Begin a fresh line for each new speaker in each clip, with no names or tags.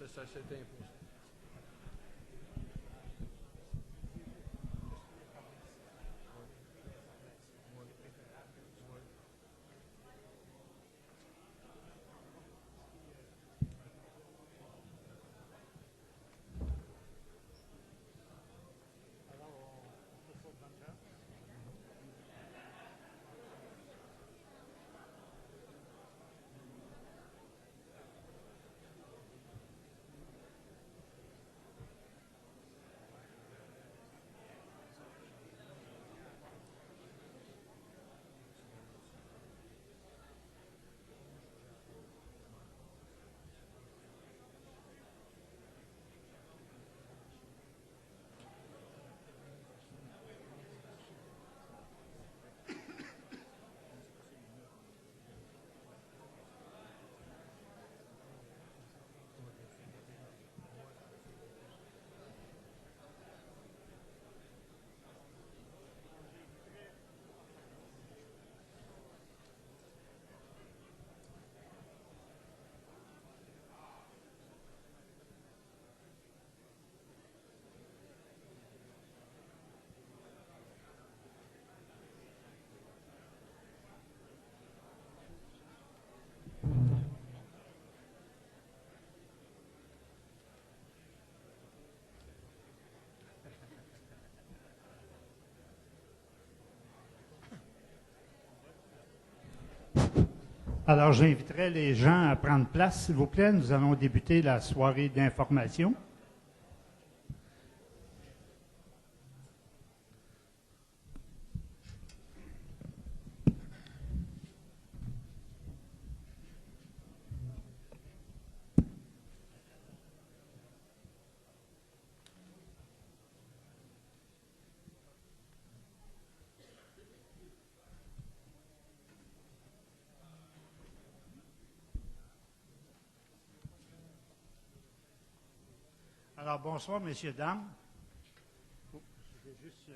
ça s'est imposé.
Alors, j'inviterai les gens à prendre place, s'il vous plaît. Nous allons débuter la soirée d'information. Alors, bonsoir, messieurs, dames. Je vais juste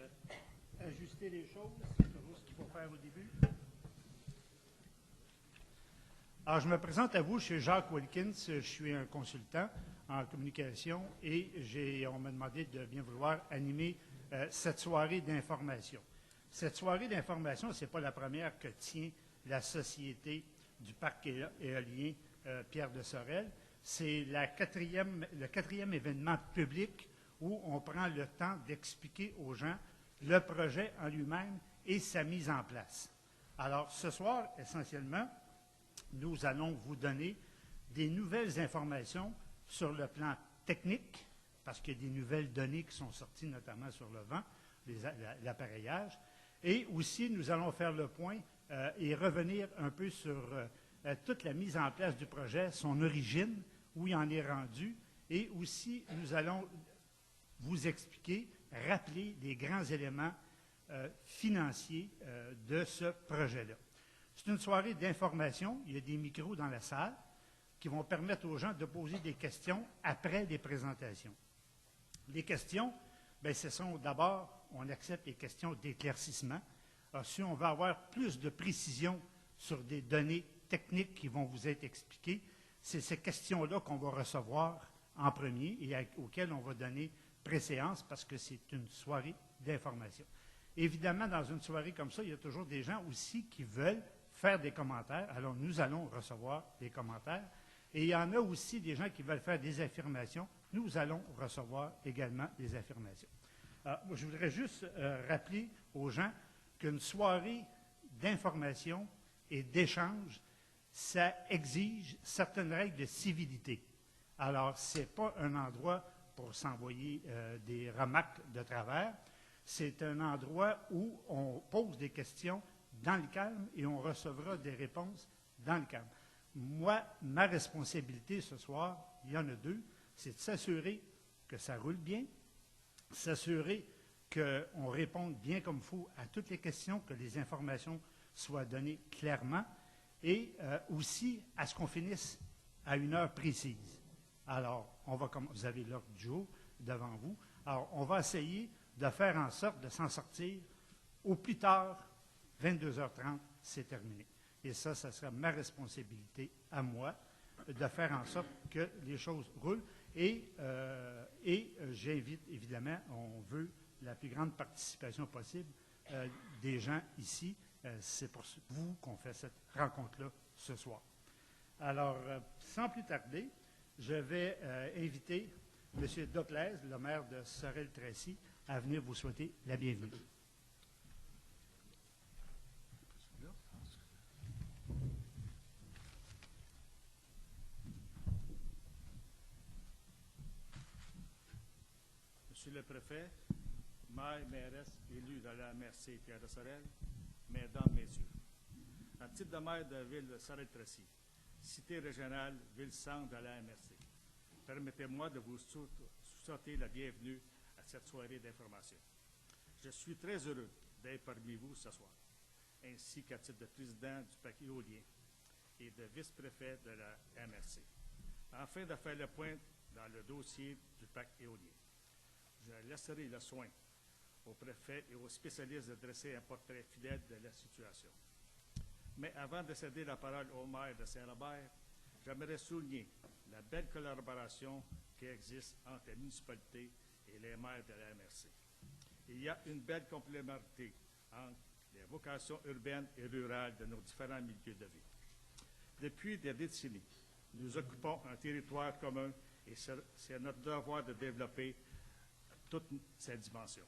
ajuster les choses. C'est toujours ce qu'il faut faire au début. Alors, je me présente à vous, je suis Jacques Wilkins, je suis un consultant en communication et on m'a demandé de bien vouloir animer cette soirée d'information. Cette soirée d'information, ce n'est pas la première que tient la Société du parc éolien Pierre de Sorel. C'est le quatrième événement public où on prend le temps d'expliquer aux gens le projet en lui-même et sa mise en place. Alors, ce soir, essentiellement, nous allons vous donner des nouvelles informations sur le plan technique, parce qu'il y a des nouvelles données qui sont sorties, notamment sur le vent, l'appareillage. Et aussi, nous allons faire le point et revenir un peu sur toute la mise en place du projet, son origine, où il en est rendu, et aussi nous allons vous expliquer, rappeler les grands éléments financiers de ce projet-là. C'est une soirée d'information. Il y a des micros dans la salle qui vont permettre aux gens de poser des questions après les présentations. Les questions, bien, ce sont d'abord, on accepte les questions d'éclaircissement. Alors, si on veut avoir plus de précision sur des données techniques qui vont vous être expliquées, c'est ces questions-là qu'on va recevoir en premier et auxquelles on va donner préséance parce que c'est une soirée d'information. Évidemment, dans une soirée comme ça, il y a toujours des gens aussi qui veulent faire des commentaires. Alors, nous allons recevoir des commentaires. Et il y en a aussi des gens qui veulent faire des affirmations. Nous allons recevoir également des affirmations. Alors, je voudrais juste rappeler aux gens qu'une soirée d'information et d'échange, ça exige certaines règles de civilité. Alors, ce n'est pas un endroit pour s'envoyer des remarques de travers. C'est un endroit où on pose des questions dans le calme et on recevra des réponses dans le calme. Moi, ma responsabilité ce soir, il y en a deux, c'est de s'assurer que ça roule bien, s'assurer qu'on réponde bien comme il faut à toutes les questions, que les informations soient données clairement, et aussi à ce qu'on finisse à une heure précise. Alors, vous avez l'ordre du jour devant vous. Alors, on va essayer de faire en sorte de s'en sortir au plus tard, 22h30, c'est terminé. Et ça sera ma responsabilité à moi de faire en sorte que les choses roulent. J'invite, évidemment, on veut la plus grande participation possible des gens ici. C'est pour vous qu'on fait cette rencontre-là ce soir. Alors, sans plus tarder, je vais inviter M. Doclès, le maire de Sorel-Tracy, à venir vous souhaiter la bienvenue.
Monsieur le préfet, maire, mairesse, élu de la MRC Pierre de Sorel, mesdames, messieurs, à titre de maire de la ville de Sorel-Tracy, cité régionale, ville-centre de la MRC, permettez-moi de vous souhaiter la bienvenue à cette soirée d'information. Je suis très heureux d'être parmi vous ce soir, ainsi qu'à titre de président du PAC éolien et de vice-préfet de la MRC, afin de faire le point dans le dossier du PAC éolien. Je laisserai le soin au préfet et aux spécialistes de dresser un portrait fidèle de la situation. Mais avant de céder la parole au maire de Saint-Robert, j'aimerais souligner la belle collaboration qui existe entre la municipalité et les maires de la MRC. Il y a une belle complémentarité entre les vocations urbaines et rurales de nos différents milieux de vie. Depuis des décennies, nous occupons un territoire commun et c'est notre devoir de développer toutes ces dimensions.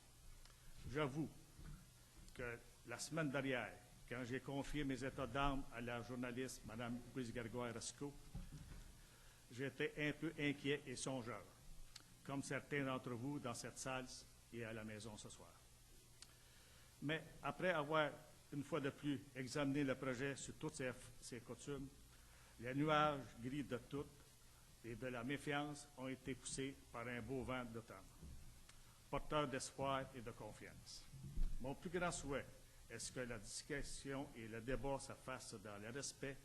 J'avoue que la semaine dernière, quand j'ai confié mes états d'âme à la journaliste Mme Louise Grégoire-Rasco, j'étais un peu inquiet et songeur, comme certains d'entre vous dans cette salle et à la maison ce soir. Mais après avoir, une fois de plus, examiné le projet sur toutes ses coutumes, les nuages gris de toutes et de la méfiance ont été poussés par un beau vent d'automne, porteur d'espoir et de confiance. Mon plus grand souhait est que la discussion et le débat se fassent dans le respect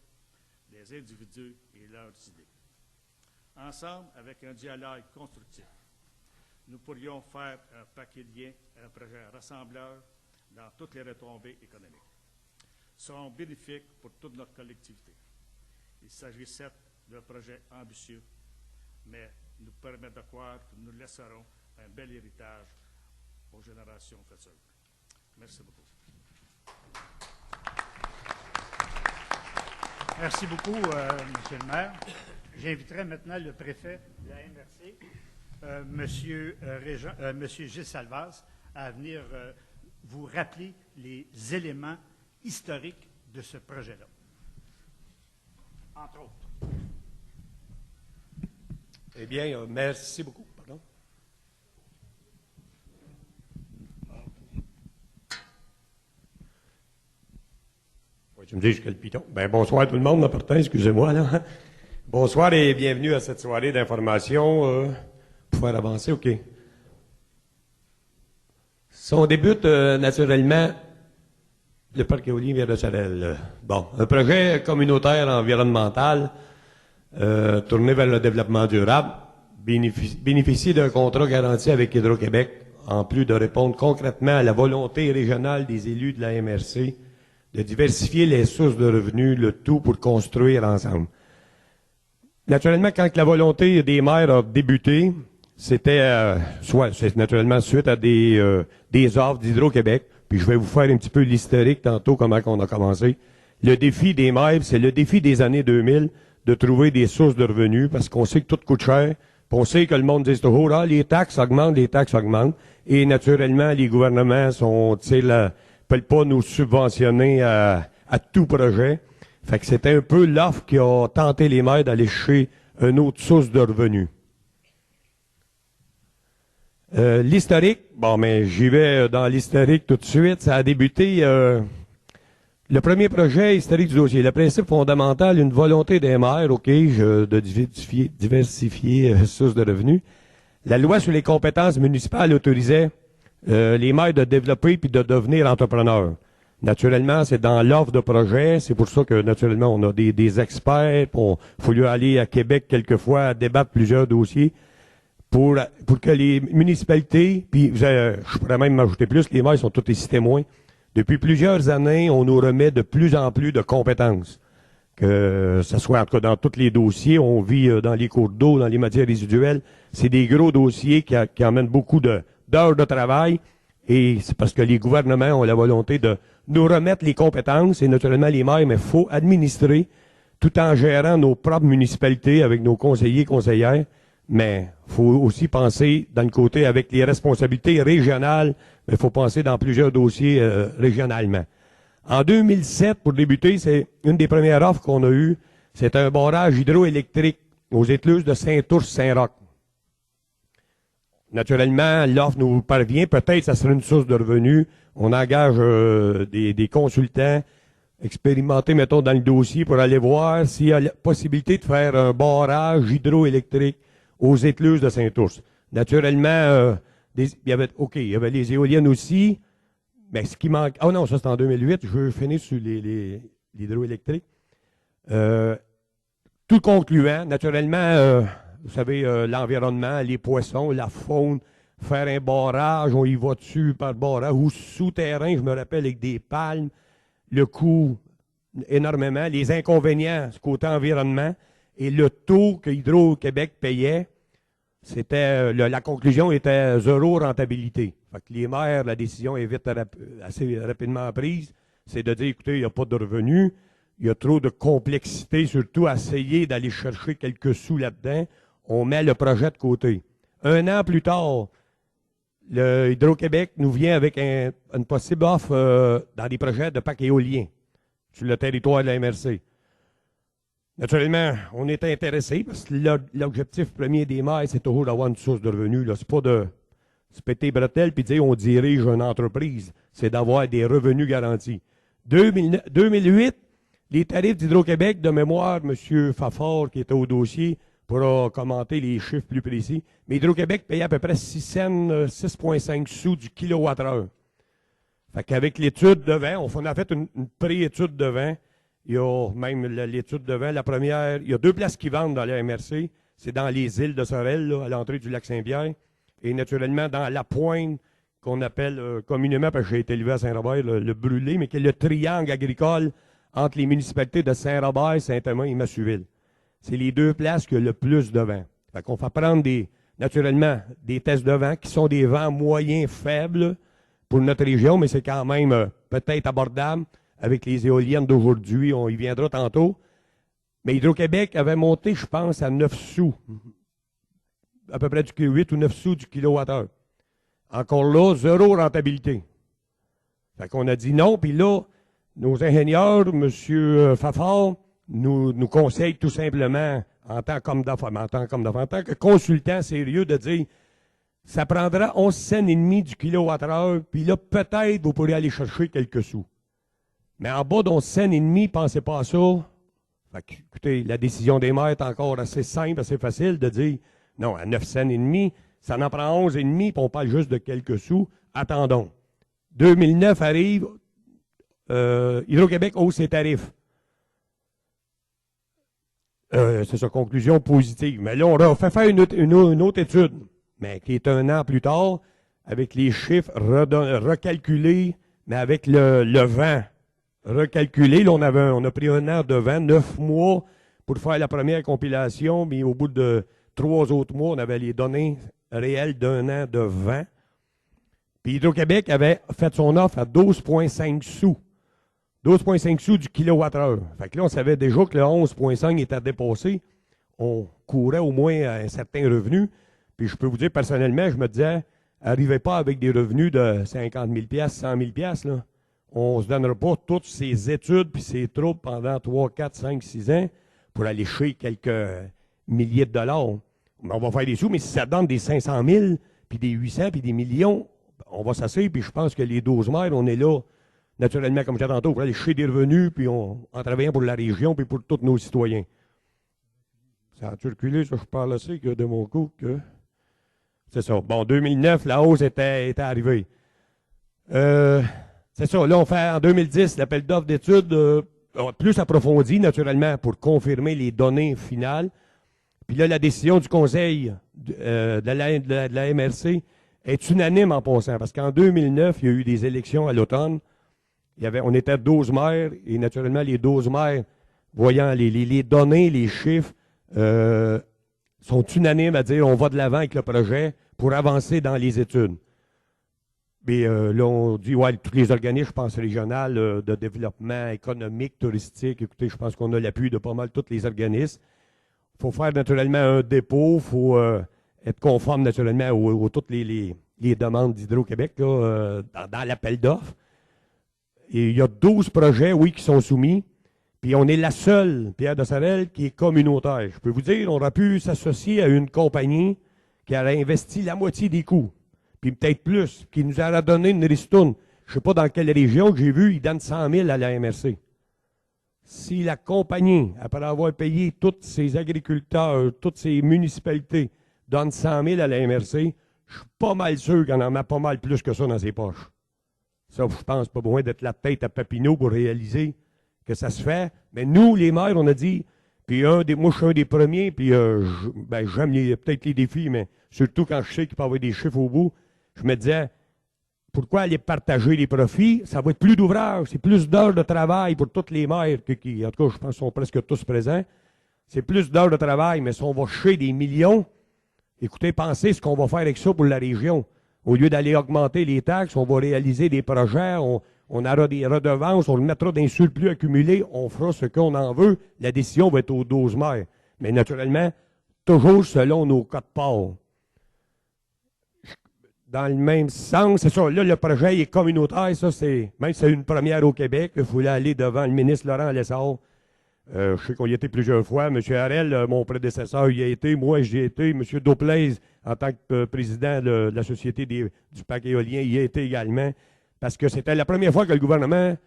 des individus et leurs idées. Ensemble, avec un dialogue constructif, nous pourrions faire un paquet de liens, un projet rassembleur dans toutes les retombées économiques. Sont bénéfiques pour toute notre collectivité. Il s'agissait d'un projet ambitieux, mais nous permet de croire que nous laisserons un bel héritage aux générations futures. Merci beaucoup.
Merci beaucoup, Monsieur le maire. J'inviterai maintenant le préfet de la MRC, Monsieur Gilles Salvaz, à venir vous rappeler les éléments historiques de ce projet-là. Entre autres.
Eh bien, merci beaucoup. Pardon. Oui, tu me dis jusqu'à le piton. Ben, bonsoir tout le monde, Martin, excusez-moi, là. Bonsoir et bienvenue à cette soirée d'information. Pour faire avancer, OK. Si on débute naturellement, le parc éolien Pierre de Sorel. Bon, un projet communautaire environnemental tourné vers le développement durable, bénéficie d'un contrat garanti avec Hydro-Québec, en plus de répondre concrètement à la volonté régionale des élus de la MRC de diversifier les sources de revenus, le tout pour construire ensemble. Naturellement, quand la volonté des maires a débuté, c'était c'est naturellement suite à des offres d'Hydro-Québec. Puis je vais vous faire un petit peu l'historique tantôt, comment on a commencé. Le défi des maires, c'est le défi des années 2000 de trouver des sources de revenus parce qu'on sait que tout coûte cher. Puis on sait que le monde dit toujours, les taxes augmentent. Et naturellement, les gouvernements peuvent pas nous subventionner à tout projet. Fait que c'était un peu l'offre qui a tenté les maires d'aller chercher une autre source de revenus. L'historique, bon, mais j'y vais dans l'historique tout de suite. Ça a débuté le premier projet historique du dossier. Le principe fondamental, une volonté des maires, de diversifier sources de revenus. La loi sur les compétences municipales autorisait les maires de développer puis de devenir entrepreneurs. Naturellement, c'est dans l'offre de projet. C'est pour ça que, naturellement, on a des experts. Il faut aller à Québec quelquefois débattre plusieurs dossiers. Pour que les municipalités, puis je pourrais même m'ajouter plus, les maires sont tous ici témoins. Depuis plusieurs années, on nous remet de plus en plus de compétences. que ce soit en tout cas dans tous les dossiers, on vit dans les cours d'eau, dans les matières résiduelles, c'est des gros dossiers qui emmènent beaucoup d'heures de travail, et c'est parce que les gouvernements ont la volonté de nous remettre les compétences, et naturellement les maires, mais il faut administrer tout en gérant nos propres municipalités avec nos conseillers et conseillères, mais il faut aussi penser dans le côté avec les responsabilités régionales, mais il faut penser dans plusieurs dossiers régionalement. En 2007, pour débuter, c'est une des premières offres qu'on a eues. C'est un barrage hydroélectrique aux écluses de Saint-Ours-Saint-Roch. Naturellement, l'offre nous parvient. Peut-être ça sera une source de revenus. On engage des consultants expérimentés, mettons, dans le dossier pour aller voir s'il y a la possibilité de faire un barrage hydroélectrique aux écluses de Saint-Ours. Naturellement, il y avait les éoliennes aussi. Mais ce qui manque... Ah non, ça c'est en 2008. Je veux finir sur l'hydroélectrique. Tout concluant, naturellement, vous savez, l'environnement, les poissons, la faune, faire un barrage, on y va dessus par barrage, ou souterrain, je me rappelle, avec des palmes, le coût énormément, les inconvénients du côté environnement, et le taux que Hydro-Québec payait, c'était la conclusion était zéro rentabilité. Fait que les maires, la décision est vite assez rapidement prise, c'est de dire, écoutez, il n'y a pas de revenus, il y a trop de complexité, surtout à essayer d'aller chercher quelques sous là-dedans, on met le projet de côté. Un an plus tard, le Hydro-Québec nous vient avec une possible offre dans des projets de parcs éoliens sur le territoire de la MRC. Naturellement, on est intéressé parce que l'objectif premier des maires, c'est toujours d'avoir une source de revenus. C'est pas de se péter bretelles puis dire on dirige une entreprise. C'est d'avoir des revenus garantis. 2008, les tarifs d'Hydro-Québec, de mémoire, M. Fafard, qui était au dossier, pourra commenter les chiffres plus précis, mais Hydro-Québec payait à peu près 6,5 sous du kilowattheure. Fait qu'avec l'étude de vent, on a fait une pré-étude de vent. Il y a même l'étude de vent. La première, il y a 2 places qui vendent dans la MRC. C'est dans les îles de Sorel, là, à l'entrée du lac Saint-Pierre. Et naturellement, dans la pointe qu'on appelle communément, parce que j'ai été élevé à Saint-Robert, le brûlé, mais qui est le triangle agricole entre les municipalités de Saint-Robert, Saint-Thomas et Massuville. C'est les 2 places qui ont le plus de vent. Fait qu'on fait prendre naturellement des tests de vent qui sont des vents moyens faibles pour notre région, mais c'est quand même peut-être abordable avec les éoliennes d'aujourd'hui. On y viendra tantôt. Mais Hydro-Québec avait monté, je pense, à 9 sous. À peu près 8 ou 9 sous du kilowattheure. Encore là, zéro rentabilité. Fait qu'on a dit non, puis là, nos ingénieurs, M. Fafard, nous conseillent tout simplement, en tant que consultant sérieux, de dire ça prendra 11 cents et demi du kilowattheure, puis là, peut-être, vous pourrez aller chercher quelques sous. Mais en bas d'11 cents et demi, pensez pas à ça. Fait que, écoutez, la décision des maires est encore assez simple, assez facile de dire non, à 9 cents et demi, ça en prend 11 et demi, puis on parle juste de quelques sous. Attendons. 2009 arrive, Hydro-Québec hausse ses tarifs. C'est sa conclusion positive. Mais là, on a fait faire une autre étude, mais qui est 1 an plus tard, avec les chiffres recalculés, mais avec le vent recalculé. Là, on a pris 1 an de vent, 9 mois pour faire la première compilation, mais au bout de 3 autres mois, on avait les données réelles d'1 an de vent. Puis Hydro-Québec avait fait son offre à 12,5 sous. 12,5 sous du kilowattheure. Fait que là, on savait déjà que le 11,5 était dépassé. On courait au moins à un certain revenu. Puis je peux vous dire, personnellement, je me disais, arrivez pas avec des revenus de 50 000 100 000 là. On se donnera pas toutes ces études puis ces troubles pendant 3, 4, 5, 6 ans pour aller chez quelques milliers de dollars. Mais on va faire des sous, mais si ça donne des 500 000 puis des 800 puis des millions, on va s'asseoir, puis je pense que les 12 maires, on est là, naturellement, comme je disais tantôt, pour aller chercher des revenus, puis en travaillant pour la région, puis pour tous nos citoyens. Ça a-tu reculé, ça, je parle assez que de mon coup que... C'est ça. Bon, 2009, la hausse était arrivée. C'est ça. Là, on fait en 2010 l'appel d'offres d'études plus approfondi, naturellement, pour confirmer les données finales. Puis là, la décision du Conseil de la MRC est unanime en passant, parce qu'en 2009, il y a eu des élections à l'automne. On était 12 maires, et naturellement, les 12 maires voyant les données, les chiffres, sont unanimes à dire on va de l'avant avec le projet pour avancer dans les études. Mais là, on dit, ouais, tous les organismes, je pense, régionaux, de développement économique, touristique, écoutez, je pense qu'on a l'appui de pas mal tous les organismes. Il faut faire naturellement un dépôt, il faut être conforme naturellement aux toutes les demandes d'Hydro-Québec dans l'appel d'offres. Et il y a 12 projets, oui, qui sont soumis. Puis on est la seule, Pierre de Sarel, qui est communautaire. Je peux vous dire, on aurait pu s'associer à une compagnie qui aurait investi la moitié des coûts, puis peut-être plus, qui nous aurait donné une ristourne. Je ne sais pas dans quelle région que j'ai vu, ils donnent 100 000 à la MRC. Si la compagnie, après avoir payé tous ses agriculteurs, toutes ses municipalités, donne 100 000 à la MRC, je suis pas mal sûr qu'on en a pas mal plus que ça dans ses poches. Ça, je pense, pas besoin d'être la tête à Papineau pour réaliser que ça se fait. Mais nous, les maires, on a dit, puis moi, je suis un des premiers, puis j'aime peut-être les défis, mais surtout quand je sais qu'il peut y avoir des chiffres au bout, je me disais, pourquoi aller partager les profits? Ça va être plus d'ouvrage, c'est plus d'heures de travail pour tous les maires, qui, en tout cas, je pense, sont presque tous présents. C'est plus d'heures de travail, mais si on va chier des millions, écoutez, pensez ce qu'on va faire avec ça pour la région. Au lieu d'aller augmenter les taxes, on va réaliser des projets, on aura des redevances, on le mettra dans un surplus accumulé, on fera ce qu'on en veut. La décision va être aux 12 maires. Mais naturellement, toujours selon nos codes part. Dans le même sens, c'est ça, là, le projet est communautaire, ça, même si c'est une première au Québec, il faut aller devant le ministre Laurent Lessard. Je sais qu'on y a été plusieurs fois. M. Harel, mon prédécesseur, y a été. Moi, j'y ai été. M. Dauplaise, en tant que président de la Société du parc éolien, y a été également. Parce que c'était la première fois que le gouvernement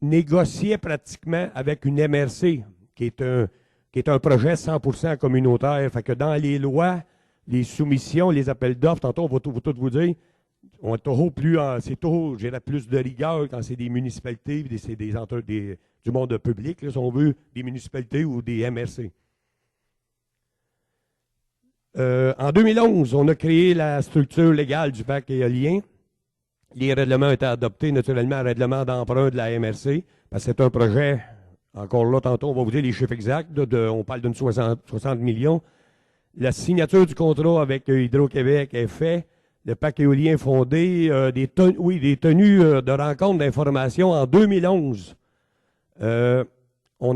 négociait pratiquement avec une MRC, qui est un projet 100% communautaire. Fait que dans les lois, les soumissions, les appels d'offres, tantôt, on va tout vous dire, on est toujours plus, c'est toujours, j'ai plus de rigueur quand c'est des municipalités, c'est du monde public, là, si on veut, des municipalités ou des MRC. En 2011, on a créé la structure légale du parc éolien. Les règlements ont été adoptés, naturellement, un règlement d'emprunt de la MRC, parce que c'est un projet, encore là, tantôt, on va vous dire les chiffres exacts, on parle d'une 60 millions. La signature du contrat avec Hydro-Québec est faite. Le parc éolien est fondé, des tenues de rencontres d'information en 2011. En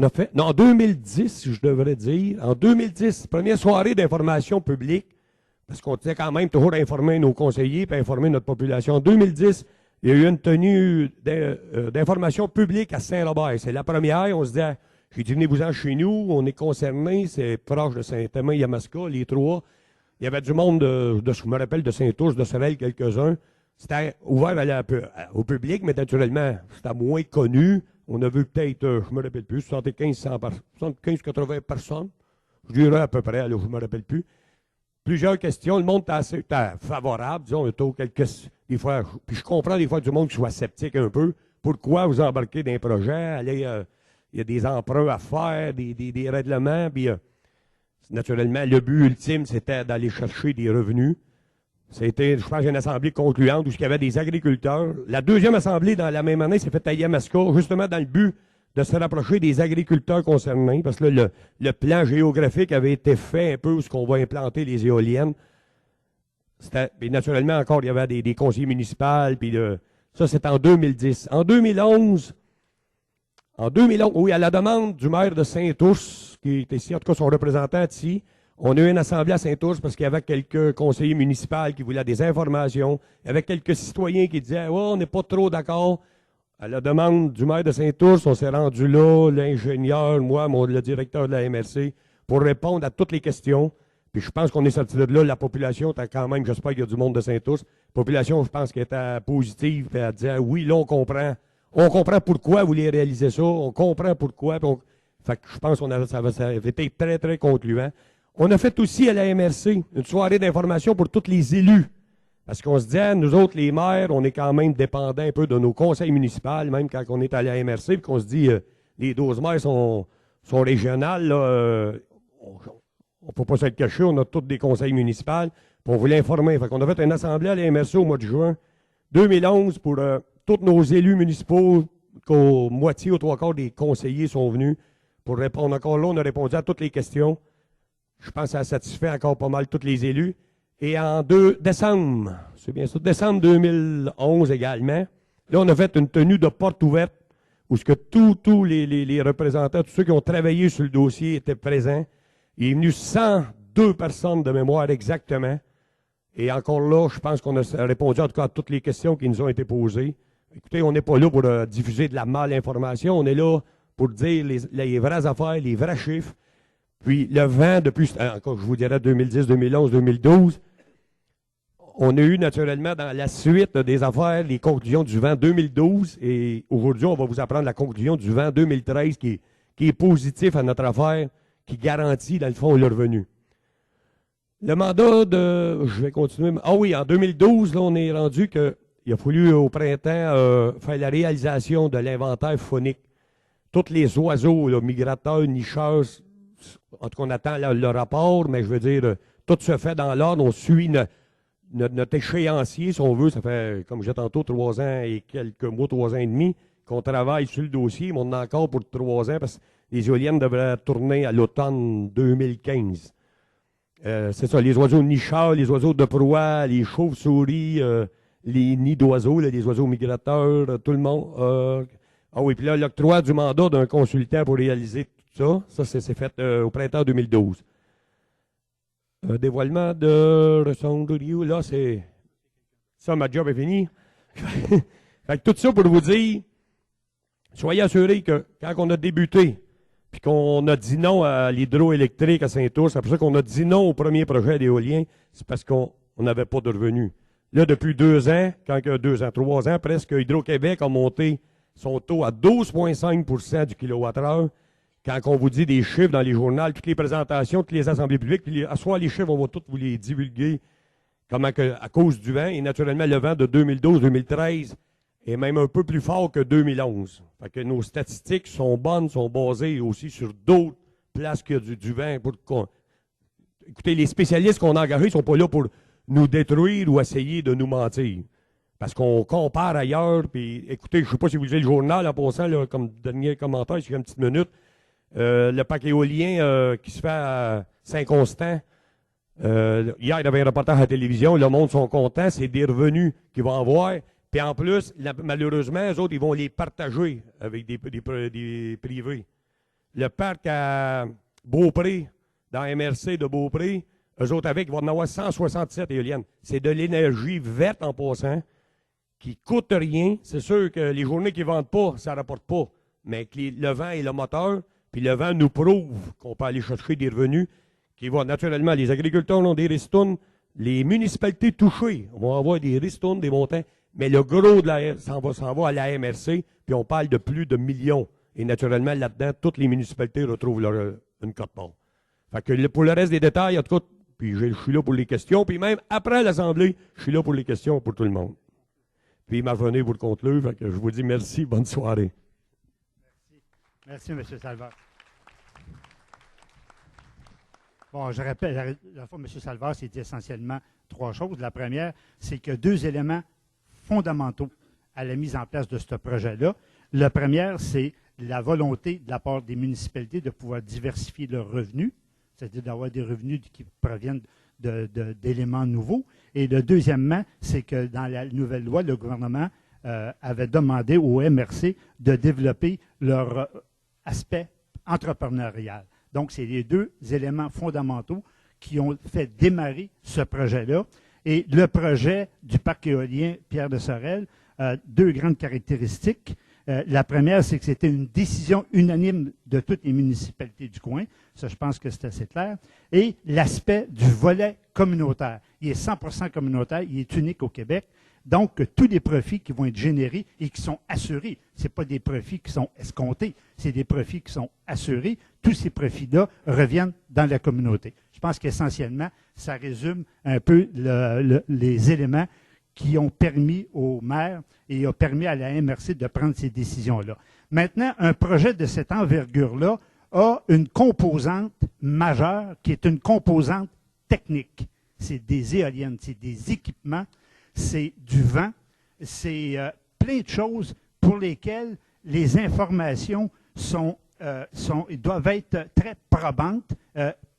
2010, je devrais dire, en 2010, première soirée d'information publique, parce qu'on tenait quand même toujours à informer nos conseillers et informer notre population. En 2010, il y a eu une tenue d'information publique à Saint-Robert. C'est la première, on se disait, j'ai dit, venez-vous-en chez nous, on est concernés, c'est proche de Saint-Amand-Yamaska, les trois. Il y avait du monde, je me rappelle, de Saint-Ours, de Sorel, quelques-uns. C'était ouvert au public, mais naturellement, c'était moins connu. On a vu peut-être, je me rappelle plus, 75-80 personnes. Je dirais à peu près, là, je ne me rappelle plus. Plusieurs questions. Le monde était favorable, disons, des fois, puis je comprends des fois du monde qui soit sceptique un peu. Pourquoi vous embarquez dans un projet? Il y a des emprunts à faire, des règlements, puis naturellement, le but ultime, c'était d'aller chercher des revenus. C'était, je pense, une assemblée concluante où il y avait des agriculteurs. La deuxième assemblée, dans la même année, s'est faite à Yamaska, justement dans le but de se rapprocher des agriculteurs concernés, parce que là, le plan géographique avait été fait un peu où on va implanter les éoliennes. Puis naturellement, encore, il y avait des conseillers municipaux, puis ça, c'est en 2010. En 2011, oui, à la demande du maire de Saint-Ours, qui est ici, en tout cas son représentant ici, on a eu une assemblée à Saint-Ours parce qu'il y avait quelques conseillers municipaux qui voulaient des informations. Il y avait quelques citoyens qui disaient « Oh, on n'est pas trop d'accord ». À la demande du maire de Saint-Ours, on s'est rendu là, l'ingénieur, moi, le directeur de la MRC, pour répondre à toutes les questions. Puis je pense qu'on est sorti de là, la population était quand même, j'espère qu'il y a du monde de Saint-Ours. La population, je pense qu'elle était positive, puis elle disait « Oui, là, on comprend. On comprend pourquoi vous voulez réaliser ça. On comprend pourquoi. » Fait que je pense que ça a été très, très concluant. On a fait aussi à la MRC une soirée d'information pour tous les élus. Parce qu'on se disait, nous autres, les maires, on est quand même dépendants un peu de nos conseils municipaux, même quand on est à la MRC, puis qu'on se dit, les 12 maires sont régionales, là, on ne peut pas se le cacher, on a tous des conseils municipaux, puis on voulait informer. Fait qu'on a fait une assemblée à la MRC au mois de juin 2011 pour tous nos élus municipaux, qu'au moitié, aux trois quarts des conseillers sont venus pour répondre. Encore là, on a répondu à toutes les questions. Je pense que ça satisfait encore pas mal tous les élus. Et en décembre, c'est bien ça, décembre 2011 également, là, on a fait une tenue de porte ouverte où ce que tous les représentants, tous ceux qui ont travaillé sur le dossier étaient présents. Il est venu 102 personnes de mémoire exactement. Et encore là, je pense qu'on a répondu en tout cas à toutes les questions qui nous ont été posées. Écoutez, on n'est pas là pour diffuser de la malinformation. On est là pour dire les vraies affaires, les vrais chiffres. Puis le vent, depuis, encore je vous dirais 2010, 2011, 2012, on a eu naturellement dans la suite des affaires les conclusions du vent 2012. Et aujourd'hui, on va vous apprendre la conclusion du vent 2013 qui est positif à notre affaire, qui garantit, dans le fond, le revenu. Le mandat de... Je vais continuer. Ah oui, en 2012, là, on est rendu qu'il a fallu au printemps faire la réalisation de l'inventaire phonique. Tous les oiseaux, là, migrateurs, nicheurs, en tout cas, on attend le rapport, mais je veux dire, tout se fait dans l'ordre. On suit notre échéancier, si on veut. Ça fait, comme j'ai tantôt, 3 ans et quelques mois, 3 ans et demi, qu'on travaille sur le dossier, mais on en a encore pour 3 ans parce que les éoliennes devraient tourner à l'automne 2015. C'est ça, les oiseaux nicheurs, les oiseaux de proie, les chauves-souris, les nids d'oiseaux, les oiseaux migrateurs, tout le monde. Ah oui, puis là, l'octroi du mandat d'un consultant pour réaliser tout ça, c'est fait au printemps 2012. Dévoilement de Ressondrio, là, c'est... Ça, ma job est finie. Fait que tout ça pour vous dire, soyez assurés que quand on a débuté, puis qu'on a dit non à l'hydroélectrique à Saint-Ours, c'est pour ça qu'on a dit non au premier projet d'éolien, c'est parce qu'on n'avait pas de revenus. Là, depuis 2 ans, 3 ans presque, Hydro-Québec a monté son taux à 12,5 du kilowattheure. Quand on vous dit des chiffres dans les journaux, toutes les présentations, toutes les assemblées publiques, puis à soir les chiffres, on va tous vous les divulguer, comment que, à cause du vent, et naturellement le vent de 2012-2013 est même un peu plus fort que 2011. Fait que nos statistiques sont bonnes, sont basées aussi sur d'autres places que du vent. Écoutez, les spécialistes qu'on a engagés ne sont pas là pour nous détruire ou essayer de nous mentir. Parce qu'on compare ailleurs, puis écoutez, je ne sais pas si vous lisez le journal en passant, là, comme dernier commentaire, c'est une petite minute. Le parc éolien qui se fait à Saint-Constant. Hier, il y avait un reportage à la télévision, le monde sont contents, c'est des revenus qu'ils vont avoir. Puis en plus, malheureusement, eux autres, ils vont les partager avec des privés. Le parc à Beaupré, dans MRC de Beaupré, eux autres avec, ils vont en avoir 167 éoliennes. C'est de l'énergie verte en passant, qui ne coûte rien. C'est sûr que les journées qui ne vendent pas, ça ne rapporte pas. Mais que le vent est le moteur, puis le vent nous prouve qu'on peut aller chercher des revenus qui vont naturellement. Les agriculteurs ont des ristournes, les municipalités touchées vont avoir des ristournes, des montants, mais le gros s'en va à la MRC, puis on parle de plus de millions. Et naturellement, là-dedans, toutes les municipalités retrouvent une cote-part. Fait que pour le reste des détails, en tout cas, puis je suis là pour les questions, puis même après l'Assemblée, je suis là pour les questions pour tout le monde. Puis Marjorie pour conclure, fait que je vous dis merci, bonne soirée.
Merci, M. Salvard. Bon, je répète, la fois, M. Salvard s'est dit essentiellement 3 choses. La première, c'est qu'il y a 2 éléments fondamentaux à la mise en place de ce projet-là. La première, c'est la volonté de la part des municipalités de pouvoir diversifier leurs revenus, c'est-à-dire d'avoir des revenus qui proviennent d'éléments nouveaux. Et le deuxièmement, c'est que dans la nouvelle loi, le gouvernement avait demandé au MRC de développer leur aspect entrepreneurial. Donc, c'est les 2 éléments fondamentaux qui ont fait démarrer ce projet-là. Et le projet du parc éolien Pierre de Sorel a 2 grandes caractéristiques. La première, c'est que c'était une décision unanime de toutes les municipalités du coin. Ça, je pense que c'est assez clair. Et l'aspect du volet communautaire. Il est 100% communautaire, il est unique au Québec. Donc, tous les profits qui vont être générés et qui sont assurés, ce n'est pas des profits qui sont escomptés, c'est des profits qui sont assurés. Tous ces profits-là reviennent dans la communauté. Je pense qu'essentiellement, ça résume un peu les éléments qui ont permis aux maires et ont permis à la MRC de prendre ces décisions-là. Maintenant, un projet de cette envergure-là a une composante majeure qui est une composante technique. C'est des éoliennes, c'est des équipements, c'est du vent, c'est plein de choses pour lesquelles les informations sont ils doivent être très probantes,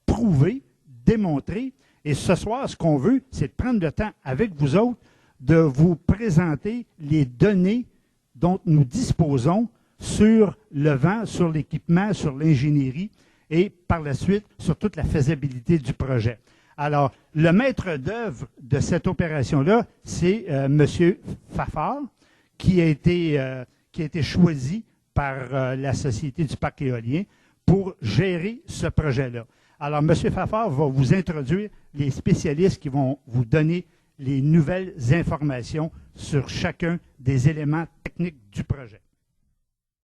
prouvées, démontrées. Et ce soir, ce qu'on veut, c'est de prendre le temps avec vous autres de vous présenter les données dont nous disposons sur le vent, sur l'équipement, sur l'ingénierie et par la suite sur toute la faisabilité du projet. Alors, le maître d'œuvre de cette opération-là, c'est M. Fafard, qui a été choisi par la Société du parc éolien pour gérer ce projet-là. Alors, M. Fafard va vous introduire les spécialistes qui vont vous donner les nouvelles informations sur chacun des éléments techniques du projet.